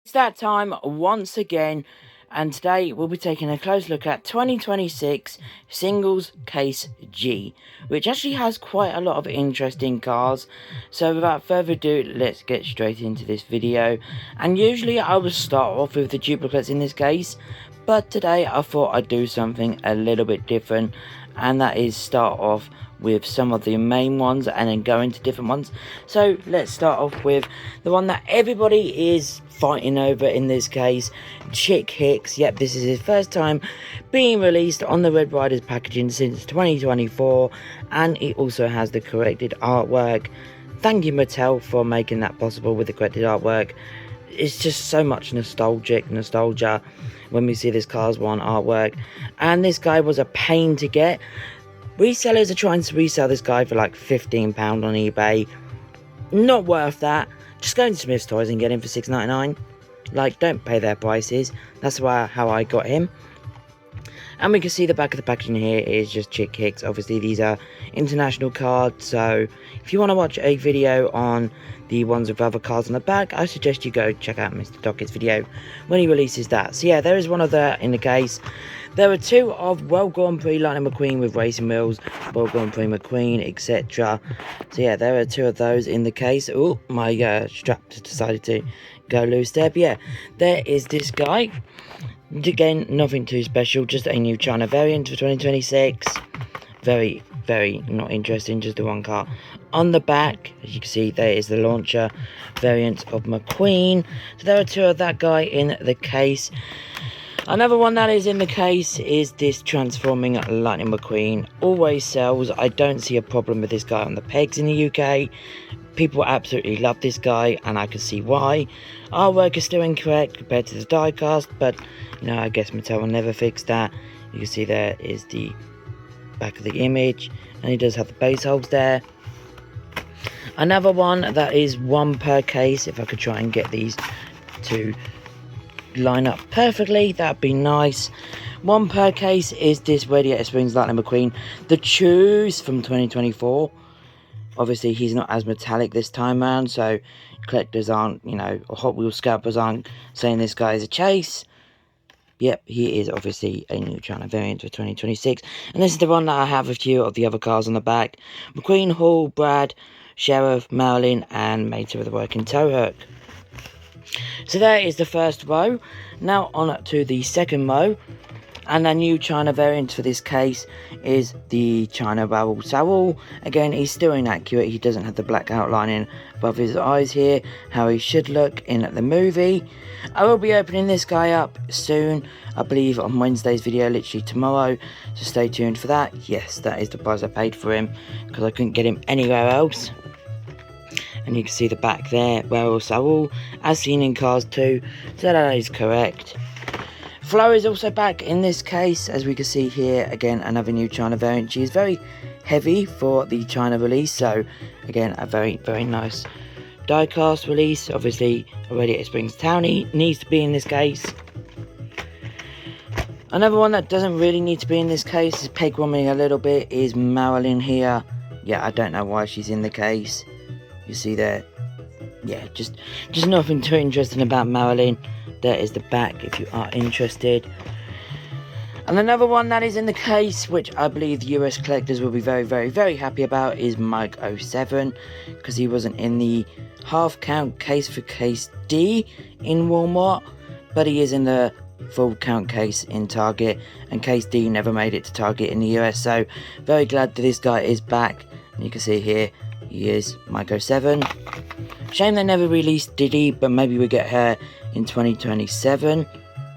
It's that time once again, and today we'll be taking a close look at 2026 Singles Case G, which actually has quite a lot of interesting cars. So without further ado, let's get straight into this video. And usually I would start off with the duplicates in this case, but today I thought I'd do something a little bit different, and that is start off with some of the main ones and then go into different ones. So let's start off with the one that everybody is fighting over in this case, Hicks. Yep, this is his first time being released on the Red Riders packaging since 2024, and it also has the corrected artwork. Thank you, Mattel, for making that possible with the corrected artwork. It's just so much nostalgia when we see this Cars 1 artwork, and this guy was a pain to get. Resellers are trying to resell this guy for like £15 on eBay. Not worth that. Just go to Smith's Toys and get him for $6.99. Like, don't pay their prices. That's how I got him. And we can see the back of the packaging here is just Hicks. Obviously, these are international cards, so if you want to watch a video on the ones with other cards on the back, I suggest you go check out Mr. Dockett's video when he releases that. So yeah, there is one of that in the case. There are two of World Grand Prix Lightning McQueen with racing wheels, World Grand Prix McQueen, etc. So yeah, there are two of those in the case. Oh, my strap decided to go loose there. But yeah, there is this guy. Again, nothing too special, just a new China variant for 2026. Very, very not interesting, just the one car. On the back, as you can see, there is the launcher variant of McQueen. So there are two of that guy in the case. Another one that is in the case is this transforming Lightning McQueen. Always sells. I don't see a problem with this guy on the pegs in the UK. People absolutely love this guy, and I can see why. Artwork is still incorrect compared to the diecast, but you know, I guess Mattel will never fix that. You can see there is the back of the image, and he does have the base holes there. Another one that is one per case. If I could try and get these to line up perfectly, that'd be nice. One per case is this Radiator Springs Lightning McQueen, the Choose from 2024. Obviously, he's not as metallic this time around, so collectors aren't, you know, or Hot Wheels scalpers aren't saying this guy is a chase. Yep, he is obviously a new China variant for 2026. And this is the one that I have a few of the other cars on the back. McQueen, Hall, Brad, Sheriff, Marilyn, and Mater with a working tow hook. So there is the first row. Now on to the second row. And a new China variant for this case is the China Raoul. Again, he's still inaccurate. He doesn't have the black outlining above his eyes here, how he should look in the movie. I will be opening this guy up soon, I believe on Wednesday's video, literally tomorrow. So stay tuned for that. Yes, that is the price I paid for him, because I couldn't get him anywhere else. And you can see the back there, Raoul, as seen in Cars 2. So that is correct. Flo is also back in this case, as we can see here. Again, another new China variant. She is very heavy for the China release, so again, a very, very nice diecast release. Obviously, Radiator Springs Townie needs to be in this case. Another one that doesn't really need to be in this case, is peg womaning a little bit, is Marilyn here. Yeah, I don't know why she's in the case. You see there. Yeah, just nothing too interesting about Marilyn. There is the back if you are interested. And another one that is in the case, which I believe the US collectors will be very, very, very happy about, is Mike 07, because he wasn't in the half count case for case D in Walmart, but he is in the full count case in Target, and case D never made it to Target in the US, so very glad that this guy is back. And you can see here, he is Mike 07. Shame they never released Diddy, but maybe we get her in 2027. Would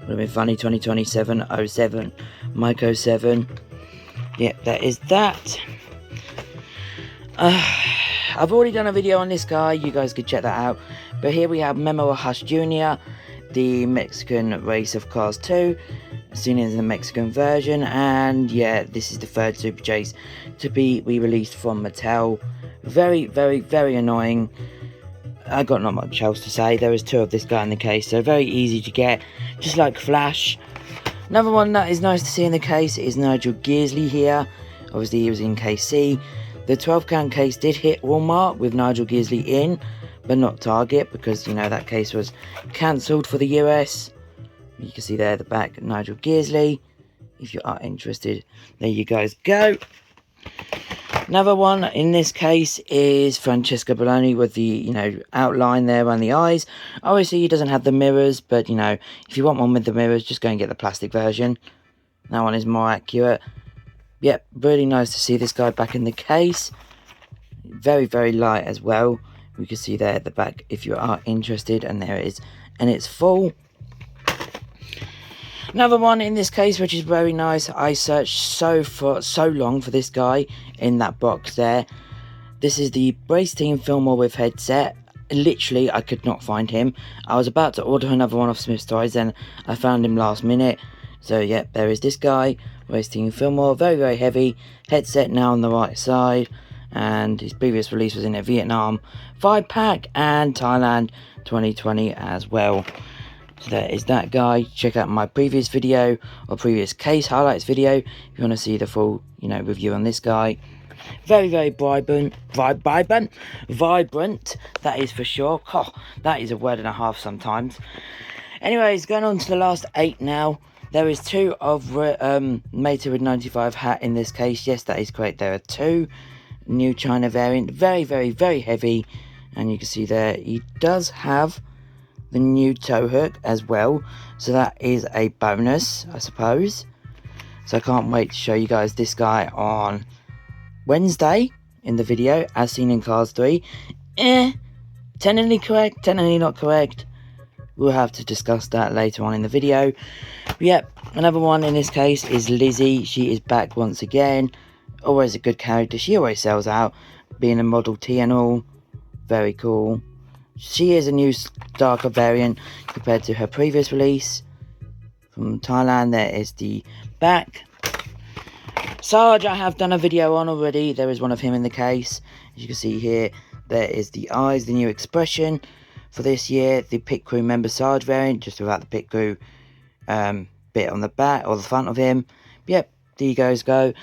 have been funny, 2027, 07, Mike 07. Yep, that is that. I've already done a video on this guy, you guys could check that out. But here we have Memo Rusch Jr., the Mexican race of Cars 2, seen in the Mexican version. And yeah, this is the third Super Chase to be re-released from Mattel. Very, very, very annoying. I got not much else to say. There was two of this guy in the case, so very easy to get, just like Flash. Another one that is nice to see in the case is Nigel Gearsley here. Obviously he was in case C. The 12 count case did hit Walmart with Nigel Gearsley in, but not Target, because you know that case was cancelled for the US. You can see there the back, Nigel Gearsley. If you are interested, there you guys go. Another one in this case is Francesca Belloni with the, you know, outline there around the eyes. Obviously, he doesn't have the mirrors, but, you know, if you want one with the mirrors, just go and get the plastic version. That one is more accurate. Yep, really nice to see this guy back in the case. Very, very light as well. We can see there at the back if you are interested, and there it is. And it's full. Another one in this case, which is very nice. I searched so long for this guy in that box there. This is the Brace Team Fillmore with headset. Literally, I could not find him. I was about to order another one off Smith's Toys, then I found him last minute. So, yeah, there is this guy. Brace Team Fillmore, very, very heavy. Headset now on the right side. And his previous release was in a Vietnam 5-pack and Thailand 2020 as well. So there is that guy. Check out my previous video or previous case highlights video if you want to see the full, you know, review on this guy. Very, very vibrant, that is for sure. Oh, that is a word and a half sometimes. Anyways, going on to the last 8 now. There is 2 of Made to Rid 95 hat in this case. Yes, that is correct. There are 2 new China variant. Very, very, very heavy. And you can see there, he does have the new tow hook as well, so that is a bonus, I suppose. So I can't wait to show you guys this guy on Wednesday in the video, as seen in Cars 3. Technically correct, technically not correct. We'll have to discuss that later on in the video. But yep, another one in this case is Lizzie. She is back once again. Always a good character. She always sells out, being a Model T and all. Very cool. She is a new darker variant compared to her previous release. From Thailand, there is the back. Sarge, I have done a video on already. There is one of him in the case. As you can see here, there is the eyes, the new expression for this year. The Pit Crew member Sarge variant, just without the Pit Crew bit on the back or the front of him. Yep, there you guys go.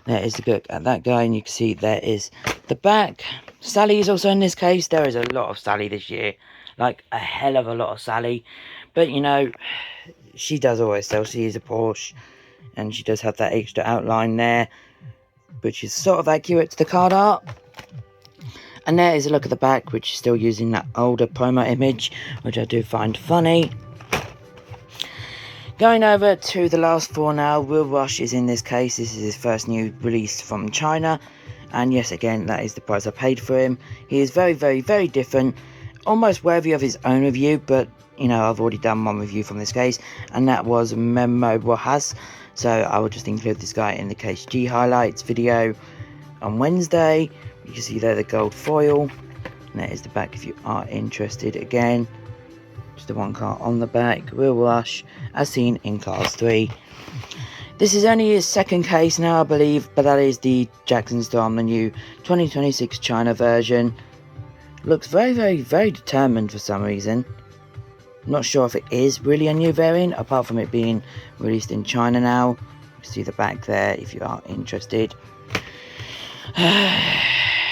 There is the look at that guy, and you can see there is the back. Sally is also in this case. There is a lot of Sally this year. Like, a hell of a lot of Sally. But, you know, she does always sell. She is a Porsche. And she does have that extra outline there, which is sort of accurate to the card art. And there is a look at the back, which is still using that older promo image, which I do find funny. Going over to the last 4 now, Rusch is in this case. This is his first new release from China. And yes, again, that is the price I paid for him. He is very, very, very different. Almost worthy of his own review, but, you know, I've already done one review from this case. And that was Memo Rojas. So I will just include this guy in the Case G highlights video on Wednesday. You can see there the gold foil. And that is the back if you are interested again. Just the one car on the back. Rusch, as seen in Cars 3. This is only his second case now, I believe, but that is the Jackson Storm, the new 2026 China version. Looks very, very, very determined for some reason. Not sure if it is really a new variant, apart from it being released in China now. See the back there if you are interested.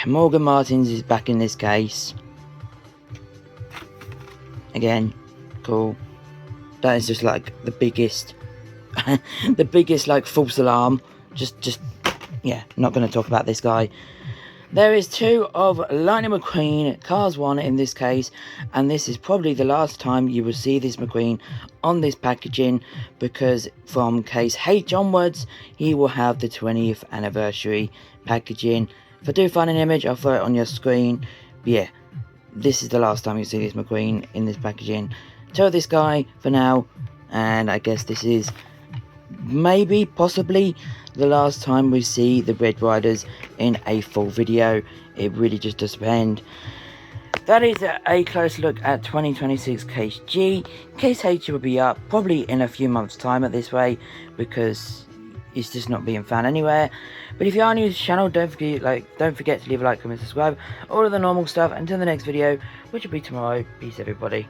Morgan Martins is back in this case. Again, cool. That is just like the biggest the biggest like false alarm. Just yeah, not going to talk about this guy. There is 2 of Lightning McQueen, Cars 1 in this case, and this is probably the last time you will see this McQueen on this packaging, because from case H onwards, he will have the 20th anniversary packaging. If I do find an image, I'll throw it on your screen. But yeah, this is the last time you see this McQueen in this packaging. Tell this guy for now, and I guess this is maybe, possibly, the last time we see the Red Riders in a full video. It really just does depend. That is a close look at 2026 Case G. Case H will be up probably in a few months' time at this way, because it's just not being found anywhere. But if you are new to the channel, don't forget to leave a like, comment, subscribe, all of the normal stuff. Until the next video, which will be tomorrow. Peace, everybody.